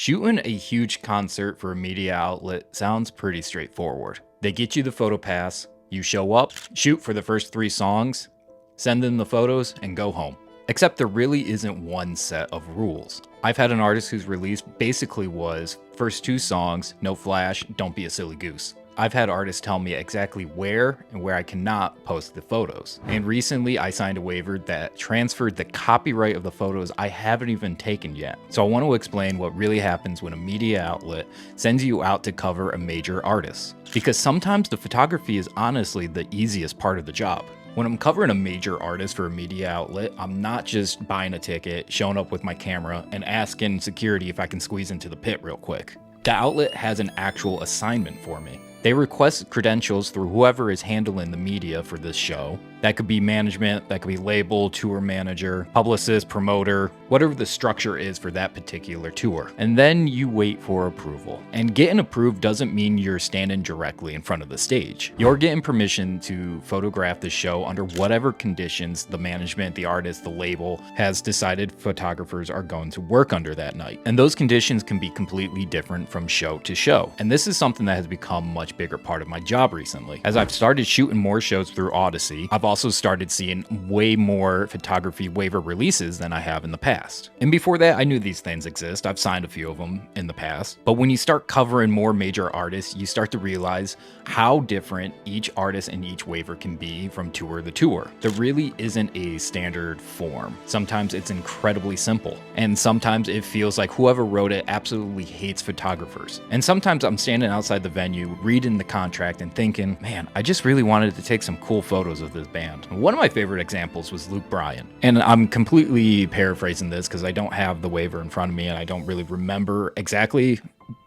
Shooting a huge concert for a media outlet sounds pretty straightforward. They get you the photo pass, you show up, shoot for the first 3 songs, send them the photos, and go home. Except there really isn't one set of rules. I've had an artist whose release basically was first 2 songs, no flash, don't be a silly goose. I've had artists tell me exactly where and where I cannot post the photos. And recently I signed a waiver that transferred the copyright of the photos I haven't even taken yet. So I want to explain what really happens when a media outlet sends you out to cover a major artist. Because sometimes the photography is honestly the easiest part of the job. When I'm covering a major artist for a media outlet, I'm not just buying a ticket, showing up with my camera, and asking security if I can squeeze into the pit real quick. The outlet has an actual assignment for me. They request credentials through whoever is handling the media for this show. That could be management, that could be label, tour manager, publicist, promoter, whatever the structure is for that particular tour. And then you wait for approval. And getting approved doesn't mean you're standing directly in front of the stage. You're getting permission to photograph the show under whatever conditions the management, the artist, the label has decided photographers are going to work under that night. And those conditions can be completely different from show to show. And this is something that has become a much bigger part of my job recently. As I've started shooting more shows through Odyssey, I've also started seeing way more photography waiver releases than I have in the past. And before that, I knew these things exist. I've signed a few of them in the past. But when you start covering more major artists, you start to realize how different each artist and each waiver can be from tour to tour. There really isn't a standard form. Sometimes it's incredibly simple. And sometimes it feels like whoever wrote it absolutely hates photographers. And sometimes I'm standing outside the venue, reading the contract and thinking, man, I just really wanted to take some cool photos of this band. One of my favorite examples was Luke Bryan. And I'm completely paraphrasing this because I don't have the waiver in front of me and I don't really remember exactly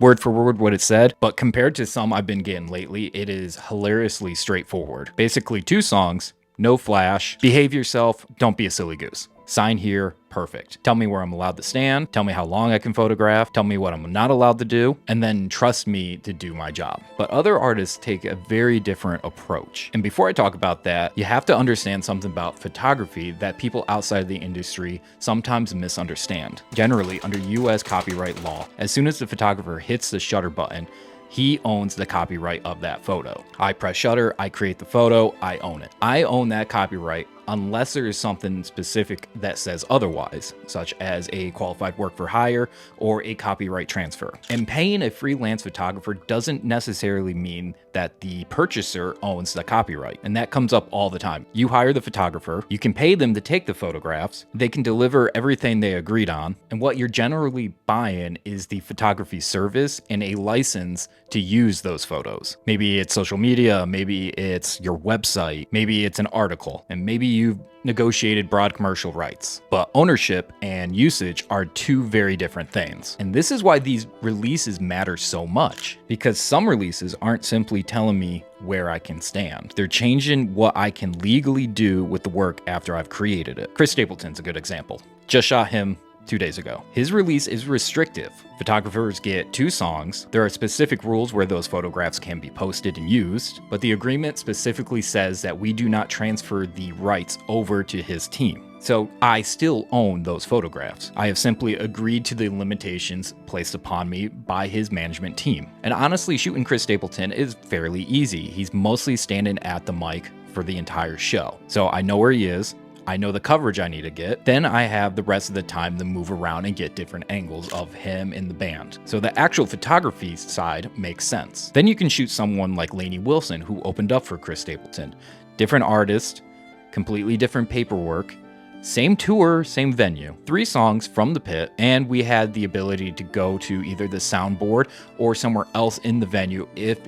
word for word what it said, but compared to some I've been getting lately, it is hilariously straightforward. Basically 2 songs, no flash, behave yourself, don't be a silly goose. Sign here, perfect. Tell me where I'm allowed to stand, tell me how long I can photograph, tell me what I'm not allowed to do, and then trust me to do my job. But other artists take a very different approach. And before I talk about that, you have to understand something about photography that people outside the industry sometimes misunderstand. Generally, under US copyright law, as soon as the photographer hits the shutter button, he owns the copyright of that photo. I press shutter, I create the photo, I own it. I own that copyright unless there is something specific that says otherwise, such as a qualified work for hire or a copyright transfer. And paying a freelance photographer doesn't necessarily mean that the purchaser owns the copyright. And that comes up all the time. You hire the photographer, you can pay them to take the photographs, they can deliver everything they agreed on, and what you're generally buying is the photography service and a license to use those photos. Maybe it's social media, maybe it's your website, maybe it's an article, and maybe you've negotiated broad commercial rights. But ownership and usage are 2 very different things. And this is why these releases matter so much, because some releases aren't simply telling me where I can stand. They're changing what I can legally do with the work after I've created it. Chris Stapleton's a good example. Just shot him 2 days ago. His release is restrictive. Photographers get 2 songs. There are specific rules where those photographs can be posted and used, but the agreement specifically says that we do not transfer the rights over to his team. So I still own those photographs. I have simply agreed to the limitations placed upon me by his management team. And honestly, shooting Chris Stapleton is fairly easy. He's mostly standing at the mic for the entire show. So I know where he is. I know the coverage I need to get. Then I have the rest of the time to move around and get different angles of him in the band. So the actual photography side makes sense. Then you can shoot someone like Lainey Wilson, who opened up for Chris Stapleton. Different artist, completely different paperwork, same tour, same venue. 3 songs from the pit, and we had the ability to go to either the soundboard or somewhere else in the venue if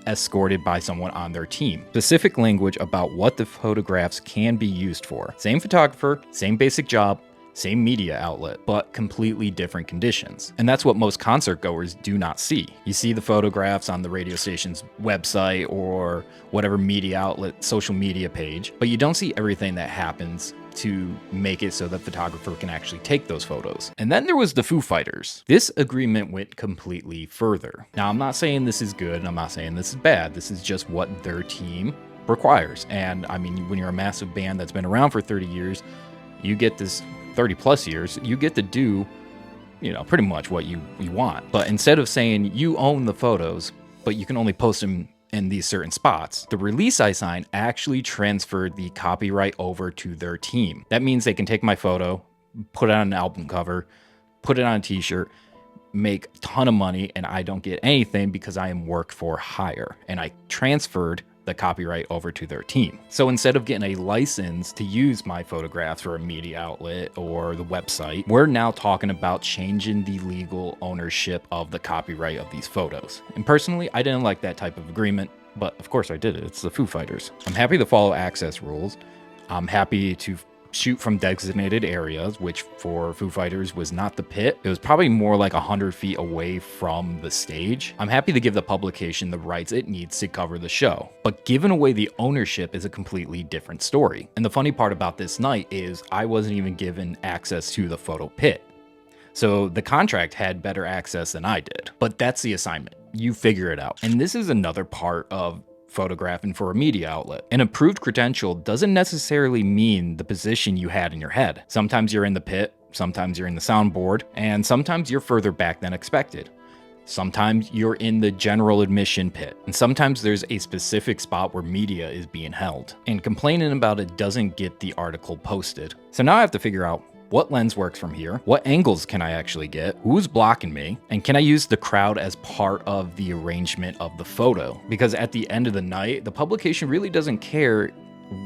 escorted by someone on their team. Specific language about what the photographs can be used for. Same photographer, same basic job, same media outlet, but completely different conditions. And that's what most concert goers do not see. You see the photographs on the radio station's website or whatever media outlet, social media page, but you don't see everything that happens to make it so the photographer can actually take those photos. And then there was the Foo Fighters. This agreement went completely further. Now, I'm not saying this is good, and I'm not saying this is bad. This is just what their team requires. And I mean, when you're a massive band that's been around for 30 years, you get this 30 plus years, you get to do pretty much what you want. But instead of saying you own the photos, but you can only post them in these certain spots, the release I signed actually transferred the copyright over to their team. That means they can take my photo, put it on an album cover, put it on a t-shirt, make a ton of money, and I don't get anything because I am work for hire. And I transferred the copyright over to their team. So instead of getting a license to use my photographs for a media outlet or the website, we're now talking about changing the legal ownership of the copyright of these photos. And personally, I didn't like that type of agreement, but of course I did it. It's the Foo Fighters. I'm happy to follow access rules. I'm happy to shoot from designated areas, which for Foo Fighters was not the pit. It was probably more like 100 feet away from the stage. I'm happy to give the publication the rights it needs to cover the show, but giving away the ownership is a completely different story. And the funny part about this night is I wasn't even given access to the photo pit. So the contract had better access than I did, but that's the assignment. You figure it out. And this is another part of photographing for a media outlet. An approved credential doesn't necessarily mean the position you had in your head. Sometimes you're in the pit, sometimes you're in the soundboard, and sometimes you're further back than expected. Sometimes you're in the general admission pit, and sometimes there's a specific spot where media is being held. And complaining about it doesn't get the article posted. So now I have to figure out what lens works from here, what angles can I actually get, who's blocking me, and can I use the crowd as part of the arrangement of the photo? Because at the end of the night, the publication really doesn't care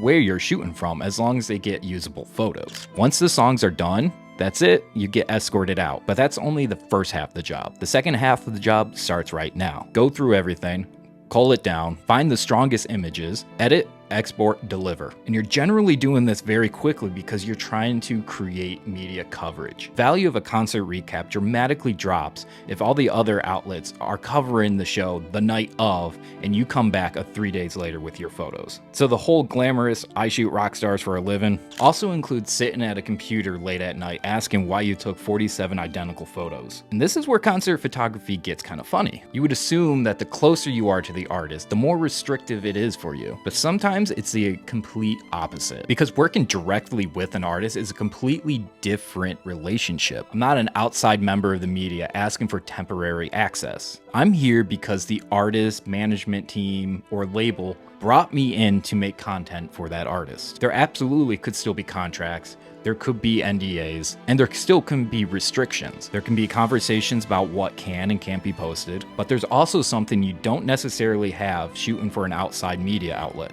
where you're shooting from as long as they get usable photos. Once the songs are done, that's it, you get escorted out. But that's only the first half of the job. The second half of the job starts right now. Go through everything, cull it down, find the strongest images, edit, export, deliver. And you're generally doing this very quickly because you're trying to create media coverage. Value of a concert recap dramatically drops if all the other outlets are covering the show the night of and you come back 3 days later with your photos. So the whole glamorous I shoot rock stars for a living also includes sitting at a computer late at night asking why you took 47 identical photos. And this is where concert photography gets kind of funny. You would assume that the closer you are to the artist, the more restrictive it is for you. But sometimes it's the complete opposite, because working directly with an artist is a completely different relationship. I'm not an outside member of the media asking for temporary access. I'm here because the artist, management team, or label brought me in to make content for that artist. There absolutely could still be contracts, there could be NDAs, and there still can be restrictions. There can be conversations about what can and can't be posted, but there's also something you don't necessarily have shooting for an outside media outlet.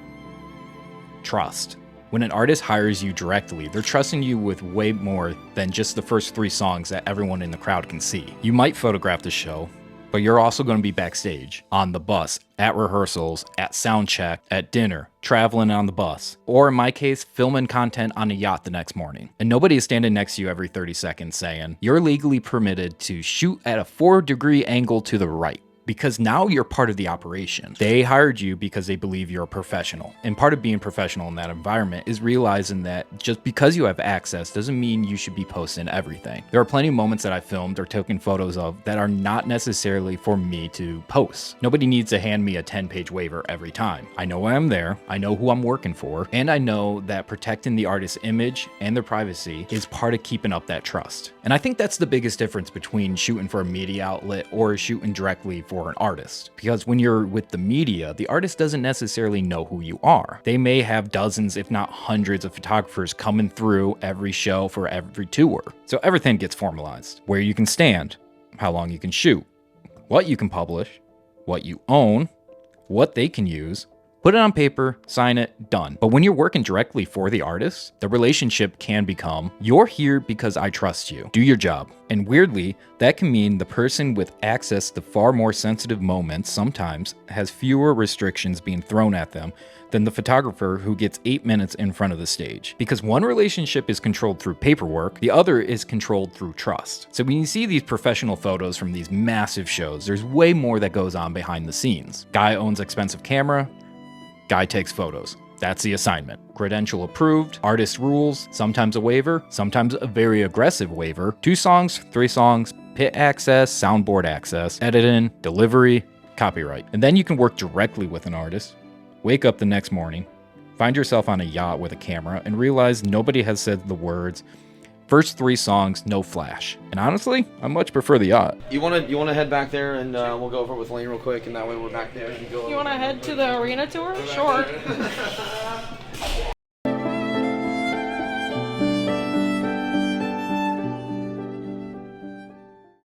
Trust. When an artist hires you directly, they're trusting you with way more than just the first 3 songs that everyone in the crowd can see. You might photograph the show, but you're also going to be backstage, on the bus, at rehearsals, at sound check, at dinner, traveling on the bus, or in my case, filming content on a yacht the next morning. And nobody is standing next to you every 30 seconds saying, you're legally permitted to shoot at a 4-degree angle to the right. Because now you're part of the operation. They hired you because they believe you're a professional. And part of being professional in that environment is realizing that just because you have access doesn't mean you should be posting everything. There are plenty of moments that I filmed or taken photos of that are not necessarily for me to post. Nobody needs to hand me a 10-page waiver every time. I know why I'm there, I know who I'm working for, and I know that protecting the artist's image and their privacy is part of keeping up that trust. And I think that's the biggest difference between shooting for a media outlet or shooting directly for an artist. Because when you're with the media, the artist doesn't necessarily know who you are. They may have dozens, if not hundreds of photographers coming through every show for every tour. So everything gets formalized. Where you can stand, how long you can shoot, what you can publish, what you own, what they can use, put it on paper, sign it, done. But when you're working directly for the artist, the relationship can become, you're here because I trust you. Do your job. And weirdly, that can mean the person with access to far more sensitive moments sometimes has fewer restrictions being thrown at them than the photographer who gets 8 minutes in front of the stage. Because one relationship is controlled through paperwork, the other is controlled through trust. So when you see these professional photos from these massive shows, there's way more that goes on behind the scenes. Guy owns expensive camera, guy takes photos. That's the assignment. Credential approved, artist rules, sometimes a waiver, sometimes a very aggressive waiver, 2 songs, 3 songs, pit access, soundboard access, editing, delivery, copyright. And then you can work directly with an artist, wake up the next morning, find yourself on a yacht with a camera, and realize nobody has said the words, First 3 songs, no flash. And honestly, I much prefer the yacht. You wanna head back there and we'll go over it with Lane real quick, and that way we're back there. You want to head to the arena tour? Sure.